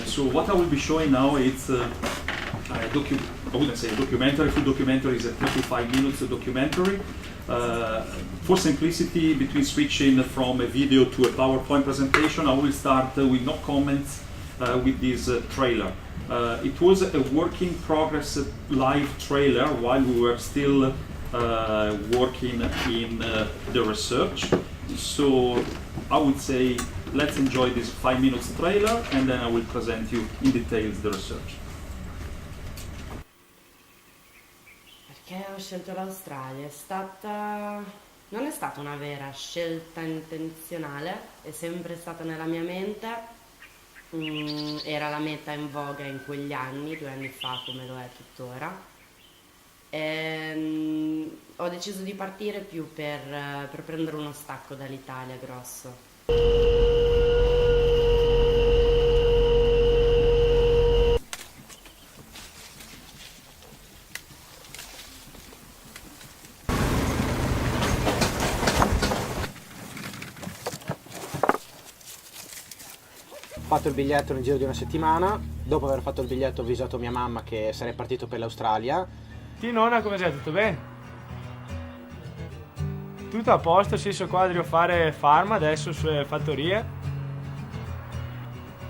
So what I will be showing now is I wouldn't say documentary. Full documentary is a 3 to 5 minutes documentary. For simplicity, between switching from a video to a PowerPoint presentation, I will start with no comments with this trailer. It was a work in progress live trailer while we were still working in the research. So I would say let's enjoy this 5 minutes trailer and then I will present you in details the research. Perché ho scelto l'Australia? Non è stata una vera scelta intenzionale, è sempre stata nella mia mente, era la meta in voga in quegli anni, 2 anni fa come lo è tuttora. Ho deciso di partire più per prendere uno stacco dall'Italia grosso. Ho fatto il biglietto nel giro di una settimana. Dopo aver fatto il biglietto ho avvisato mia mamma che sarei partito per l'Australia. Ti nonna, come sei? Tutto bene? Tutto a posto, sì, so qua devo fare farma adesso sulle fattorie.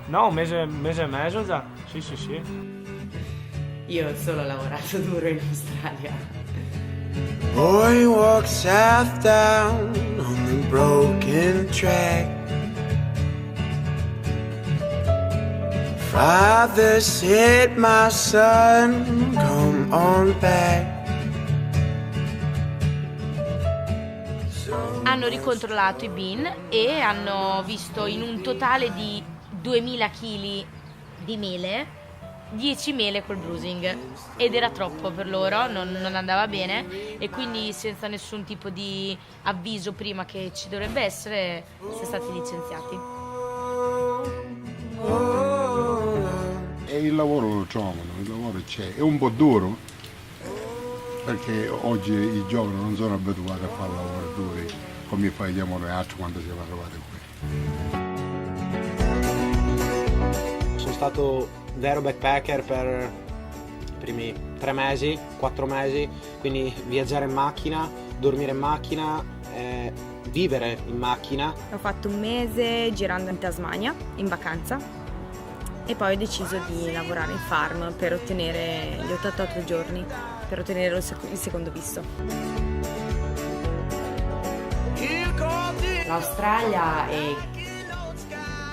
No, un mese e mezzo già. Sì. Io ho solo lavorato duro in Australia. Boy walks half down on the broken track. Father said, my son, come on back. Hanno ricontrollato i bin e hanno visto in un totale di 2000 kg di mele, 10 mele col bruising, ed era troppo per loro, non andava bene, e quindi senza nessun tipo di avviso prima che ci dovrebbe essere, siamo stati licenziati. E il lavoro lo trovano, il lavoro c'è, è un po' duro perché oggi i giovani non sono abituati a fare lavori duri come facciamo noi altri quando siamo arrivati qui. Sono stato vero backpacker per i primi 3 mesi, 4 mesi, quindi viaggiare in macchina, dormire in macchina, vivere in macchina. Ho fatto 1 mese girando in Tasmania, in vacanza, e poi ho deciso di lavorare in farm per ottenere gli 88 giorni, per ottenere il secondo visto. L'Australia, e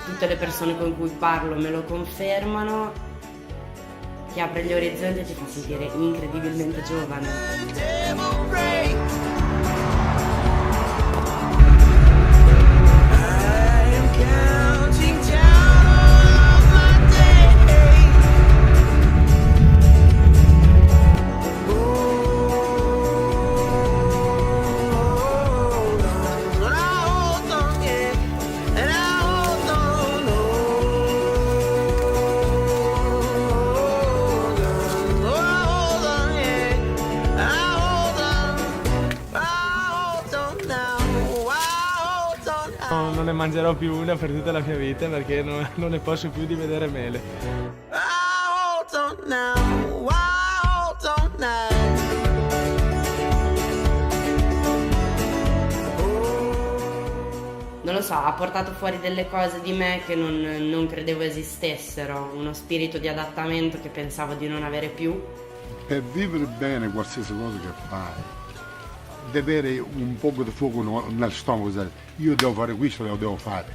tutte le persone con cui parlo me lo confermano, ti apre gli orizzonti e ti fa sentire incredibilmente giovane. Non ne mangerò più una per tutta la mia vita perché non ne posso più di vedere mele. Non lo so, ha portato fuori delle cose di me che non credevo esistessero, uno spirito di adattamento che pensavo di non avere più. Per vivere bene qualsiasi cosa che fai, devi avere un po' di fuoco nel stomaco, io devo fare questo, lo devo fare.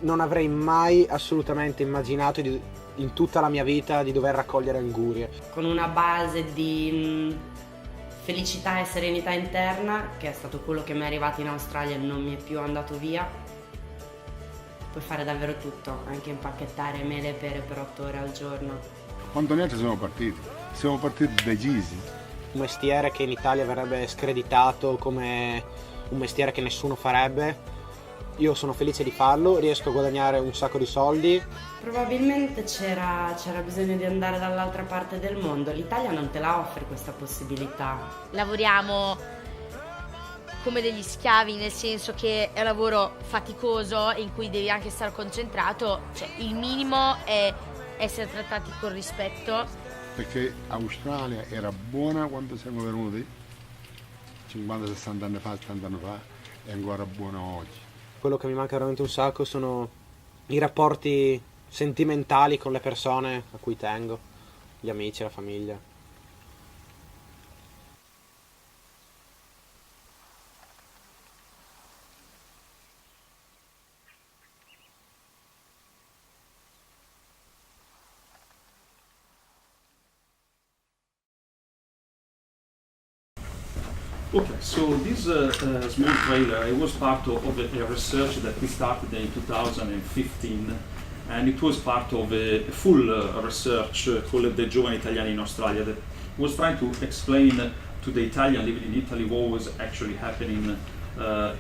Non avrei mai assolutamente immaginato in tutta la mia vita di dover raccogliere angurie. Con una base di felicità e serenità interna, che è stato quello che mi è arrivato in Australia e non mi è più andato via, puoi fare davvero tutto, anche impacchettare mele e pere per 8 ore al giorno. Quando noi siamo partiti decisi. Un mestiere che in Italia verrebbe screditato come un mestiere che nessuno farebbe. Io sono felice di farlo, riesco a guadagnare un sacco di soldi. Probabilmente c'era bisogno di andare dall'altra parte del mondo. L'Italia non te la offre questa possibilità. Lavoriamo come degli schiavi, nel senso che è un lavoro faticoso in cui devi anche stare concentrato, cioè il minimo è essere trattati con rispetto. Perché Australia era buona quando siamo venuti, 50-60 anni fa, 70 anni fa, è ancora buona oggi. Quello che mi manca veramente un sacco sono i rapporti sentimentali con le persone a cui tengo, gli amici, la famiglia. Okay, so this small trailer, it was part of a research that we started in 2015, and it was part of a full research called the Giovani Italiani in Australia that was trying to explain to the Italian living in Italy what was actually happening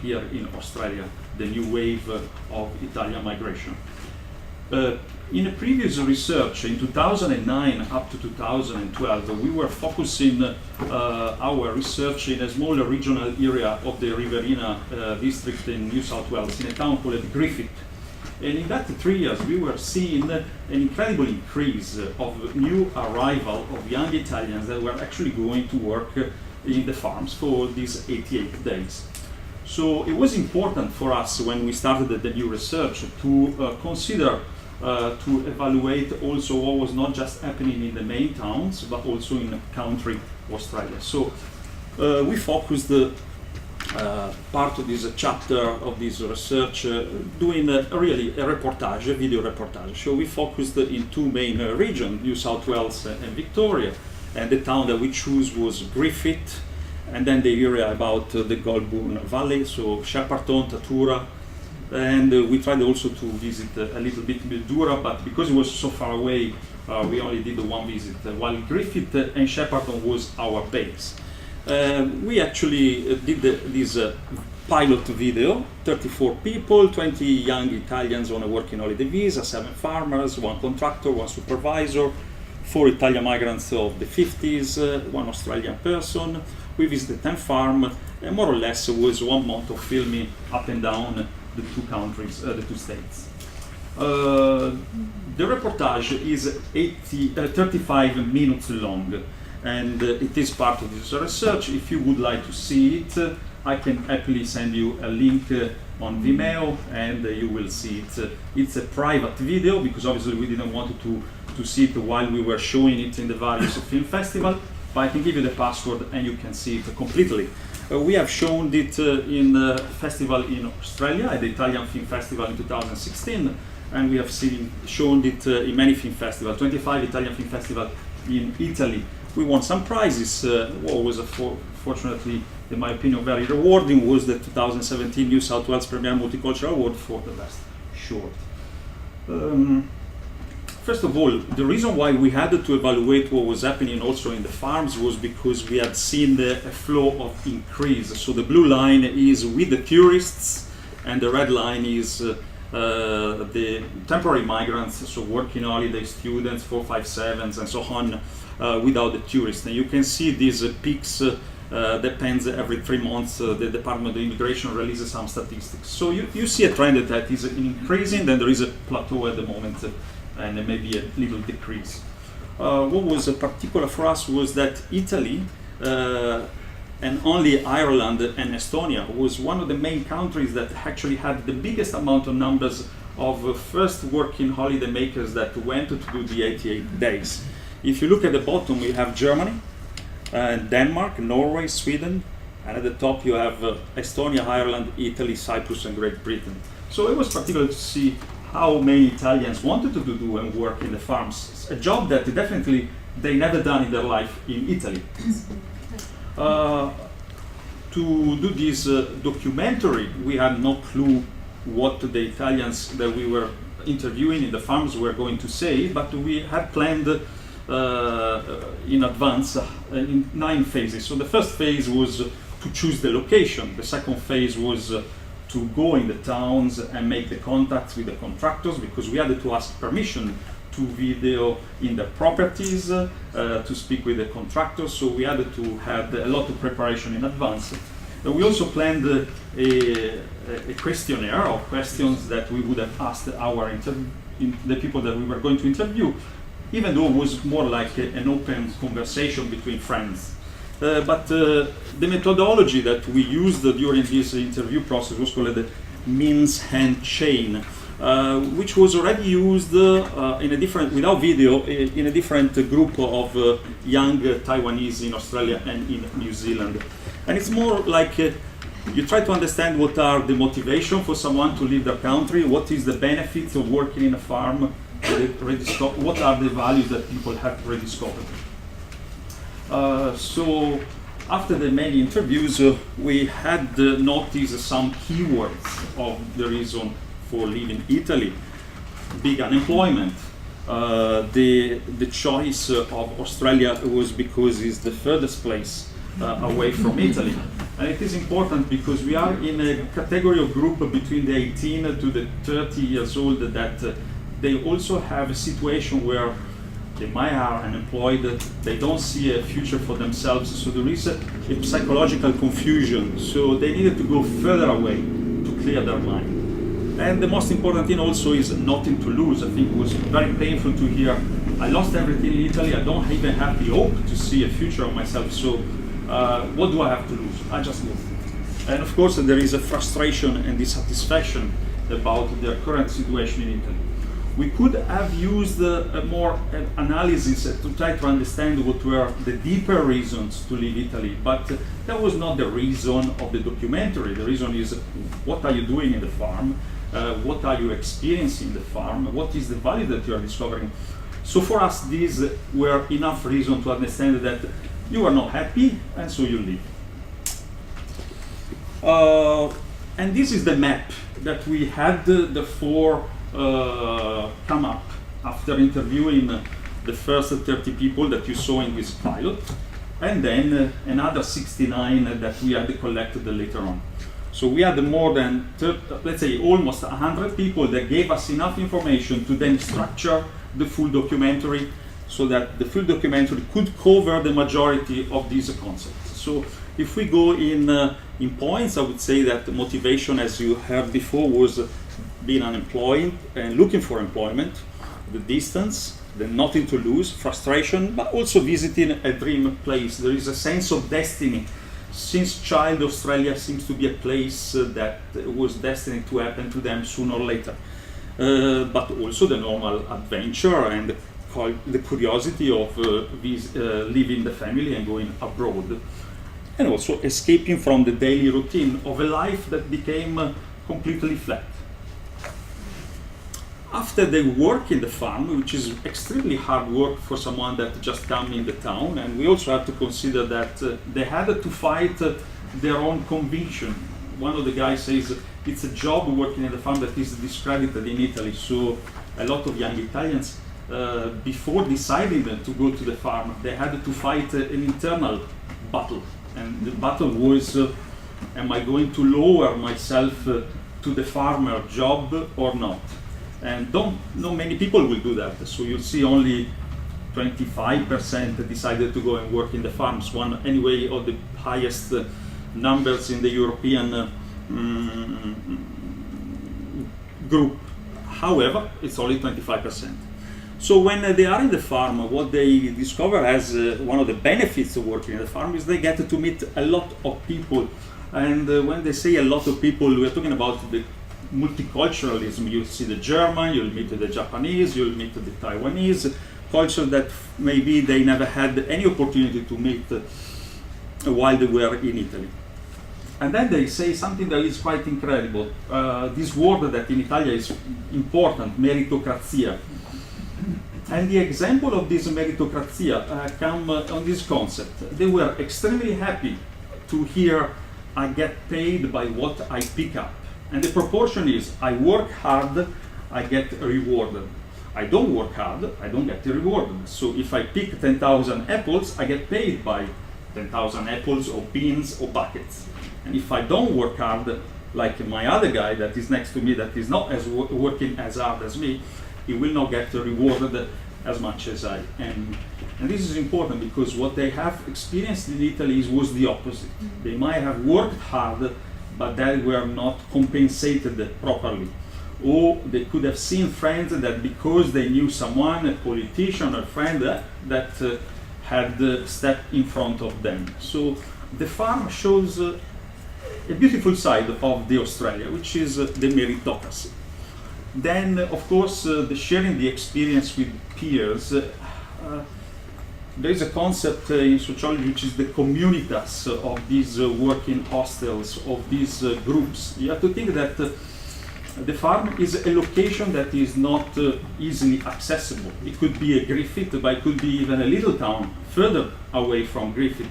here in Australia, the new wave of Italian migration. In a previous research in 2009 up to 2012, we were focusing our research in a small regional area of the Riverina district in New South Wales, in a town called Griffith. And in that 3 years, we were seeing an incredible increase of new arrival of young Italians that were actually going to work in the farms for these 88 days. So it was important for us when we started the new research to consider to evaluate also what was not just happening in the main towns, but also in country Australia. So we focused part of this chapter of this research doing really a reportage, a video reportage. So we focused in two main regions, New South Wales and Victoria, and the town that we chose was Griffith, and then the area about the Goulburn Valley, so Shepparton, Tatura, and we tried also to visit a little bit Mildura, but because it was so far away, we only did one visit, while Griffith and Shepparton was our base. We actually did this pilot video, 34 people, 20 young Italians on a working holiday visa, 7 farmers, 1 contractor, 1 supervisor, 4 Italian migrants of the 50s, 1 Australian person. We visited 10 farms, and more or less it was 1 month of filming up and down the 2 countries, the 2 states. The reportage is 35 minutes long, and it is part of this research. If you would like to see it, I can happily send you a link on Vimeo, and you will see it. It's a private video because obviously we didn't want to see it while we were showing it in the various film festivals, but I can give you the password and you can see it completely. We have shown it in a festival in Australia, at the Italian Film Festival in 2016, and we have shown it in many film festivals, 25 Italian film festivals in Italy. We won some prizes. What was fortunately, in my opinion, very rewarding was the 2017 New South Wales Premier Multicultural Award for the best short. First of all, the reason why we had to evaluate what was happening also in the farms was because we had seen a flow of increase. So the blue line is with the tourists, and the red line is the temporary migrants, so working holiday students, 457s and so on, without the tourists. And you can see these peaks depends every 3 months. The Department of Immigration releases some statistics. So you see a trend that is increasing, then there is a plateau at the moment, and maybe a little decrease. What was particular for us was that Italy and only Ireland and Estonia was one of the main countries that actually had the biggest amount of numbers of first working holiday makers that went to do the 88 days. If you look at the bottom, you have Germany, Denmark, Norway, Sweden, and at the top you have Estonia, Ireland, Italy, Cyprus, and Great Britain. So it was particular to see how many Italians wanted to do and work in the farms, a job that definitely they never done in their life in Italy. To do this documentary, we had no clue what the Italians that we were interviewing in the farms were going to say, but we had planned in advance in 9 phases. So the first phase was to choose the location. The second phase was to go in the towns and make the contacts with the contractors, because we had to ask permission to video in the properties, to speak with the contractors, so we had to have a lot of preparation in advance. We also planned a questionnaire of questions that we would have asked our the people that we were going to interview, even though it was more like an open conversation between friends. But the methodology that we used during this interview process was called the means hand chain, which was already used in a different, without video, in a different group of young Taiwanese in Australia and in New Zealand. And it's more like you try to understand what are the motivation for someone to leave their country, what is the benefits of working in a farm, what are the values that people have rediscovered. So after the many interviews, we had noticed some keywords of the reason for leaving Italy. Big unemployment. The choice of Australia was because it's the furthest place away from Italy. And it is important because we are in a category of group between the 18 to the 30 years old that they also have a situation where they might are unemployed, they don't see a future for themselves, so there is a psychological confusion. So they needed to go further away to clear their mind. And the most important thing also is nothing to lose. I think it was very painful to hear, I lost everything in Italy, I don't even have the hope to see a future of myself, so what do I have to lose? I just move. And of course there is a frustration and dissatisfaction about their current situation in Italy. We could have used a more analysis to try to understand what were the deeper reasons to leave Italy, but that was not the reason of the documentary. The reason is, what are you doing in the farm? What are you experiencing in the farm? What is the value that you are discovering? So for us, these were enough reason to understand that you are not happy, and so you leave. And this is the map that we had the four come up after interviewing the first 30 people that you saw in this pilot, and then another 69 that we had collected later on. So we had more than, let's say, almost 100 people that gave us enough information to then structure the full documentary so that the full documentary could cover the majority of these concepts. So if we go in points, I would say that the motivation, as you heard before, was being unemployed and looking for employment, the distance, the nothing to lose, frustration, but also visiting a dream place. There is a sense of destiny. Since child, Australia seems to be a place that was destined to happen to them sooner or later. But also the normal adventure and the curiosity of leaving the family and going abroad. And also escaping from the daily routine of a life that became completely flat. After they work in the farm, which is extremely hard work for someone that just come in the town, and we also have to consider that they had to fight their own conviction. One of the guys says it's a job working in the farm that is discredited in Italy, so a lot of young Italians, before deciding to go to the farm, they had to fight an internal battle. And the battle was, am I going to lower myself to the farmer job or not? And not many people will do that. So you'll see only 25% decided to go and work in the farms. One, anyway, of the highest numbers in the European group. However, it's only 25%. So when they are in the farm, what they discover as one of the benefits of working in the farm is they get to meet a lot of people. And when they say a lot of people, we're talking about the multiculturalism. You'll see the German, you'll meet the Japanese, you'll meet the Taiwanese, culture that maybe they never had any opportunity to meet while they were in Italy. And then they say something that is quite incredible. This word that in Italia is important, meritocrazia. And the example of this meritocrazia come on this concept. They were extremely happy to hear I get paid by what I pick up. And the proportion is, I work hard, I get rewarded. I don't work hard, I don't get rewarded. So if I pick 10,000 apples, I get paid by 10,000 apples or beans or buckets. And if I don't work hard, like my other guy that is next to me that is not as working as hard as me, he will not get rewarded as much as I am. And this is important because what they have experienced in Italy was the opposite. They might have worked hard, but they were not compensated properly. or they could have seen friends that because they knew someone, a politician or a friend, that had stepped in front of them. So the farm shows a beautiful side of the Australia, which is the meritocracy. Then, of course, the sharing the experience with peers. There is a concept in sociology which is the communitas of these working hostels, of these groups. You have to think that the farm is a location that is not easily accessible. It could be a Griffith, but it could be even a little town further away from Griffith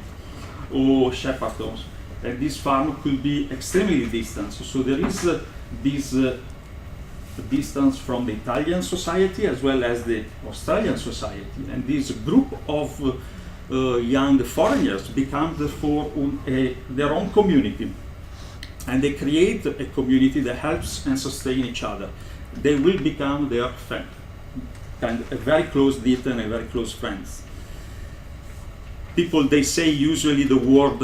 or Shepparton. And this farm could be extremely distant. So there is this distance from the Italian society as well as the Australian society. And this group of young foreigners becomes therefore their own community. And they create a community that helps and sustain each other. They will become their friend, kind of a very close knit and a very close friends. People, they say usually the word,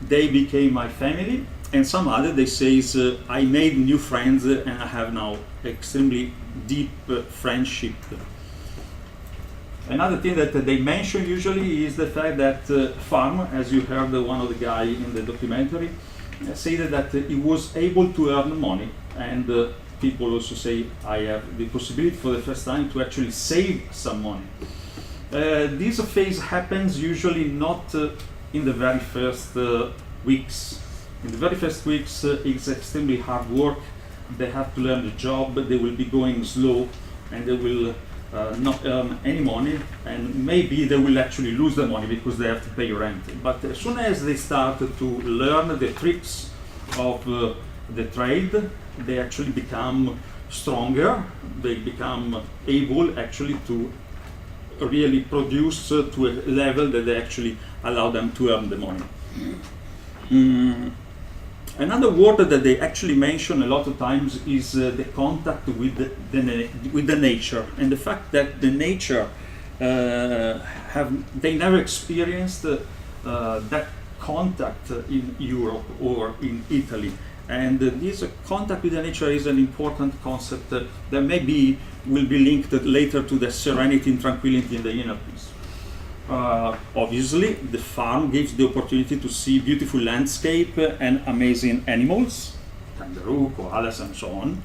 they became my family, and some other, they say, I made new friends and I have now extremely deep friendship. Another thing that they mention usually is the fact that farm, as you heard one of the guy in the documentary, say that he was able to earn money, and people also say I have the possibility for the first time to actually save some money. This phase happens usually not in the very first weeks. In the very first weeks it's extremely hard work. They have to learn the job, they will be going slow, and they will not earn any money, and maybe they will actually lose the money because they have to pay rent. But as soon as they start to learn the tricks of the trade, they actually become stronger, they become able actually to really produce to a level that they actually allow them to earn the money. Another word that they actually mention a lot of times is the contact with the nature, and the fact that the nature they never experienced that contact in Europe or in Italy. And this contact with the nature is an important concept that maybe will be linked later to the serenity and tranquility in the inner peace. Obviously, the farm gives the opportunity to see beautiful landscape and amazing animals, kangaroo, koalas, and so on.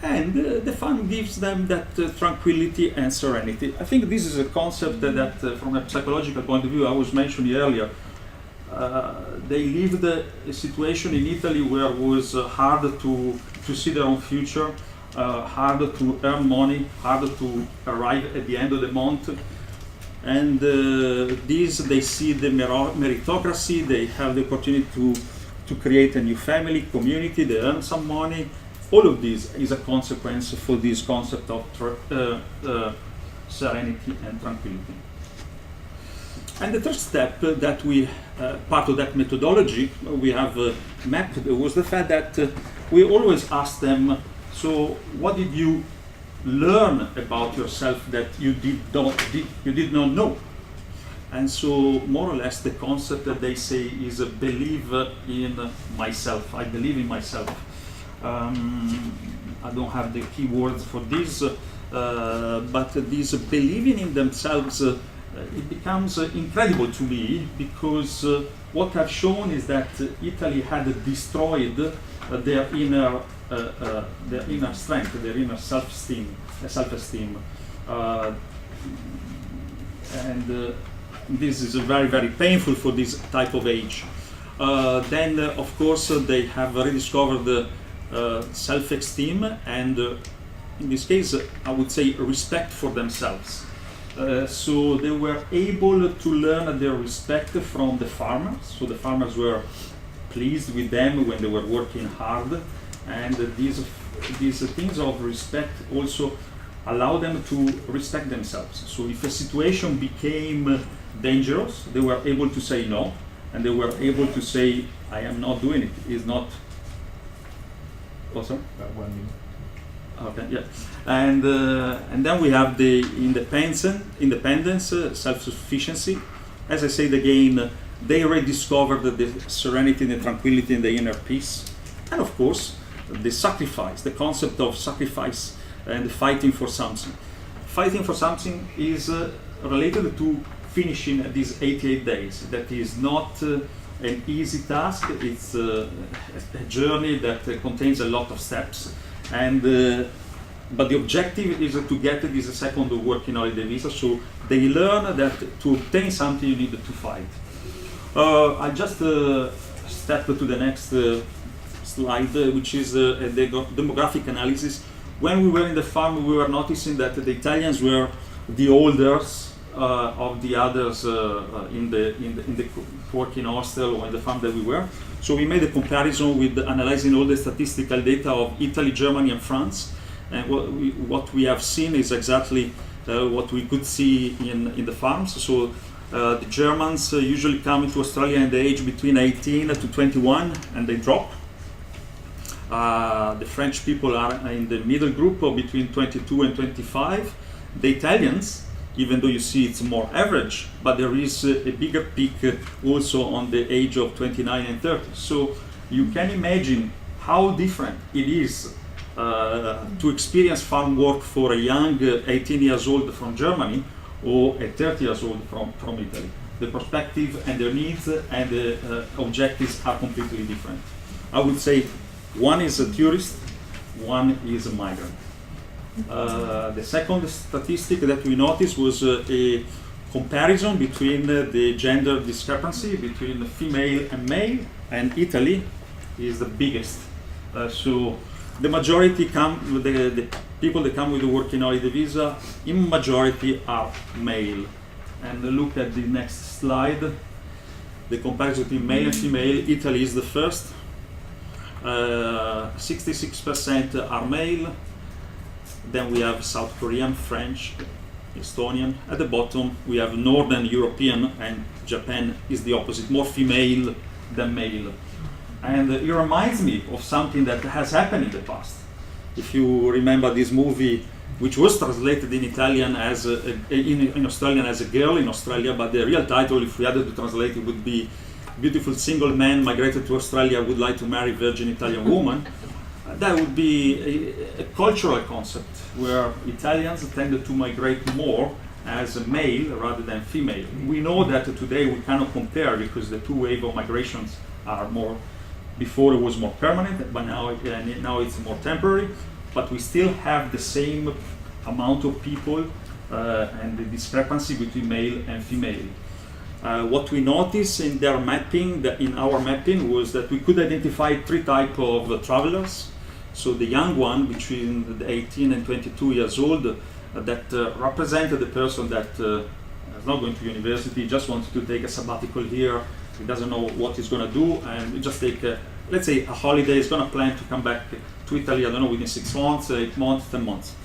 And the farm gives them that tranquility and serenity. I think this is a concept that from a psychological point of view, I was mentioning earlier. They lived a situation in Italy where it was hard to see their own future, harder to earn money, harder to arrive at the end of the month. And these, they see the meritocracy, they have the opportunity to create a new family, community, they earn some money. All of this is a consequence for this concept of serenity and tranquility. And the third step that we, part of that methodology we have mapped was the fact that we always ask them, so what did you learn about yourself that you did not know? And so more or less the concept that they say is a believe in myself. I believe in myself. I don't have the key words for this, but this believing in themselves, it becomes incredible to me, because what I've shown is that Italy had destroyed their inner strength, their inner self-esteem, and this is very, very painful for this type of age. Then, of course, they have rediscovered self-esteem, and in this case, I would say respect for themselves. So they were able to learn their respect from the farmers. So the farmers were pleased with them when they were working hard, and these things of respect also allow them to respect themselves. So if a situation became dangerous, they were able to say no, and they were able to say, I am not doing it. It's not. Also? 1 minute. Okay, yeah. And then we have the independence, self-sufficiency. As I said again, they rediscovered the serenity and the tranquility and the inner peace. And of course, the sacrifice, the concept of sacrifice and fighting for something. Fighting for something is related to finishing these 88 days. That is not an easy task. It's a journey that contains a lot of steps, and but the objective is to get this second working holiday visa. So they learn that to obtain something you need to fight. I just step to the next slide, which is a demographic analysis. When we were in the farm, we were noticing that the Italians were the oldest of the others in the working hostel or in the farm that we were. So we made a comparison with analyzing all the statistical data of Italy, Germany, and France. And what we have seen is exactly what we could see in the farms. So the Germans usually come into Australia in the age between 18 to 21, and they drop. The French people are in the middle group of between 22 and 25. The Italians, even though you see it's more average, but there is a bigger peak also on the age of 29 and 30. So you can imagine how different it is to experience farm work for a young 18 years old from Germany or a 30 years old from Italy. The perspective and their needs and the objectives are completely different. I would say one is a tourist, one is a migrant. The second statistic that we noticed was a comparison between the gender discrepancy between the female and male, and Italy is the biggest. So the majority the people that come with the working holiday visa, in majority are male. And look at the next slide, the comparison between male and female. Italy is the first. 66% are male. Then we have South Korean, French, Estonian. At the bottom we have Northern European, and Japan is the opposite, more female than male. And it reminds me of something that has happened in the past. If you remember this movie, which was translated in Italian as in Australian as A Girl in Australia, but the real title, if we had to translate it, would be Beautiful Single Man Migrated to Australia Would Like to Marry Virgin Italian Woman. That would be a cultural concept where Italians tended to migrate more as a male rather than female. We know that today we cannot compare because the two waves of migrations are more, before it was more permanent, but now it's more temporary. But we still have the same amount of people and the discrepancy between male and female. What we noticed in their mapping, in our mapping, was that we could identify three types of travelers. So the young one, between the 18 and 22 years old, that represented the person that is not going to university, just wants to take a sabbatical here. He doesn't know what he's going to do, and just take, let's say, a holiday. He's going to plan to come back to Italy, I don't know, within 6 months, 8 months, 10 months.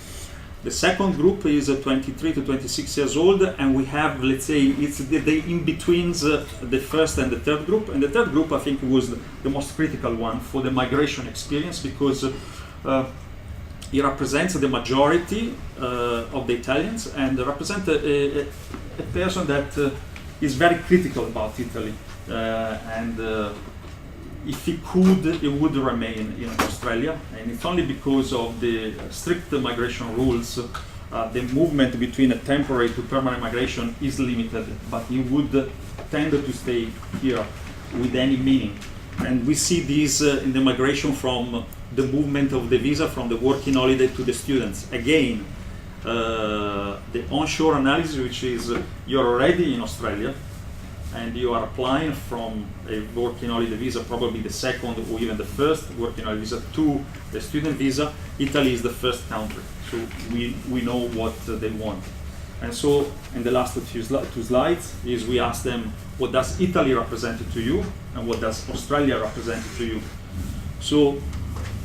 The second group is 23 to 26 years old, and we have, let's say, it's the in-betweens, the first and the third group. And the third group, I think, was the most critical one for the migration experience, because it represents the majority of the Italians, and represents a person that is very critical about Italy. If he could, he would remain in Australia, and it's only because of the strict migration rules. The movement between a temporary to permanent migration is limited, but he would tend to stay here with any meaning. And we see this in the migration from the movement of the visa from the working holiday to the students. Again, the onshore analysis, which is you're already in Australia, and you are applying from a working holiday visa, probably the second or even the first working holiday visa, to the student visa. Italy is the first country, so we know what they want. And so in the last two slides is we ask them, what does Italy represent to you, and what does Australia represent to you? So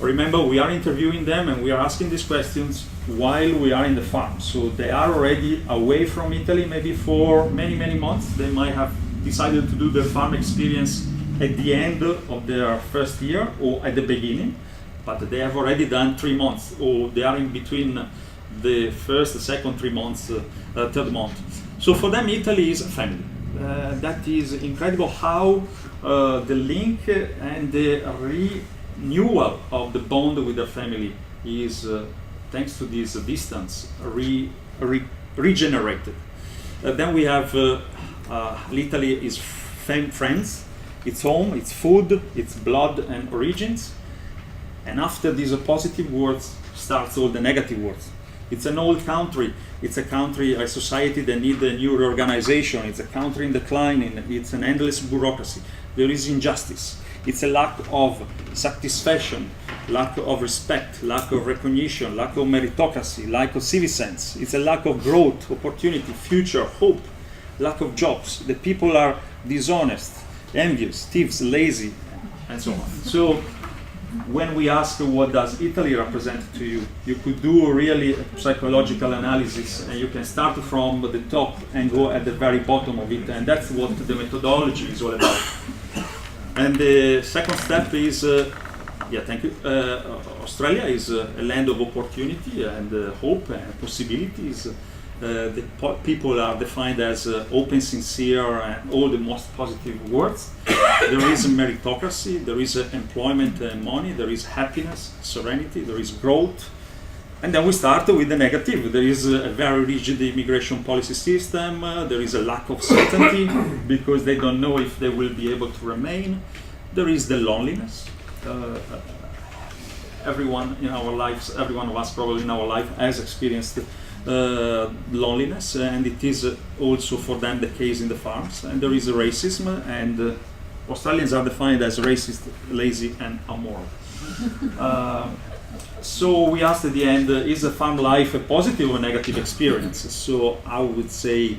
remember, we are interviewing them and we are asking these questions while we are in the farm. So they are already away from Italy, maybe for many, many months. They might have decided to do their farm experience at the end of their first year or at the beginning, but they have already done 3 months, or they are in between the first, the second 3 months, third month. So for them, Italy is a family. That is incredible how the link and the renewal of the bond with their family is, thanks to this distance, regenerated. Then we have Italy is friends, its home, its food, its blood and origins. And after these positive words starts all the negative words. It's an old country. It's a country, a society that needs a new reorganization. It's a country in decline. It's an endless bureaucracy. There is injustice. It's a lack of satisfaction, lack of respect, lack of recognition, lack of meritocracy, lack of civic sense. It's a lack of growth, opportunity, future, hope, lack of jobs. The people are dishonest, envious, thieves, lazy, and so on. So when we ask what does Italy represent to you, you could do really a psychological analysis, and you can start from the top and go at the very bottom of it, and that's what the methodology is all about. And the second step is, thank you. Australia is a land of opportunity and hope and possibilities. The people are defined as open, sincere, and all the most positive words. There is a meritocracy, there is employment and money, there is happiness, serenity, there is growth. And then we start with the negative. There is a very rigid immigration policy system, there is a lack of certainty because they don't know if they will be able to remain. There is the loneliness. Everyone in our lives, every one of us probably in our life has experienced loneliness, and it is also for them the case in the farms. And there is racism, and Australians are defined as racist, lazy, and immoral. So we asked at the end, is a farm life a positive or negative experience? So I would say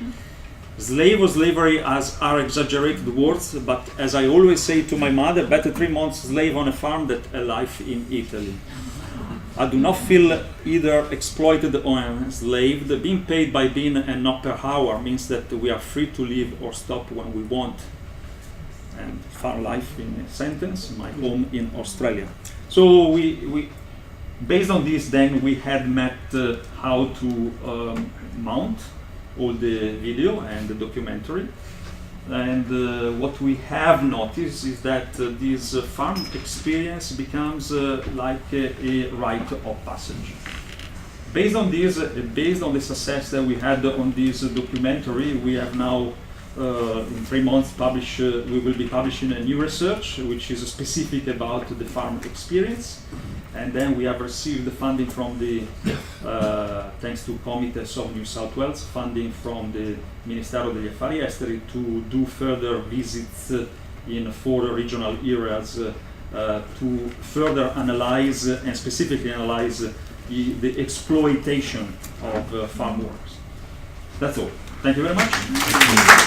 slave or slavery are exaggerated words, but as I always say to my mother, better 3 months slave on a farm than a life in Italy. I do not feel either exploited or enslaved. Being paid by being and not per hour means that we are free to leave or stop when we want. And farm life in a sentence, my home in Australia. So we based on this, then we had met how to mount all the video and the documentary. And what we have noticed is that this farm experience becomes like a rite of passage. Based on this, based on the success that we had on this documentary, we have now in 3 months we will be publishing a new research which is specific about the farm experience. And then we have received the funding from the, thanks to Comites of New South Wales, funding from the Ministero degli Affari Esteri to do further visits in 4 regional areas to further analyze and specifically analyze the exploitation of farm workers. That's all. Thank you very much.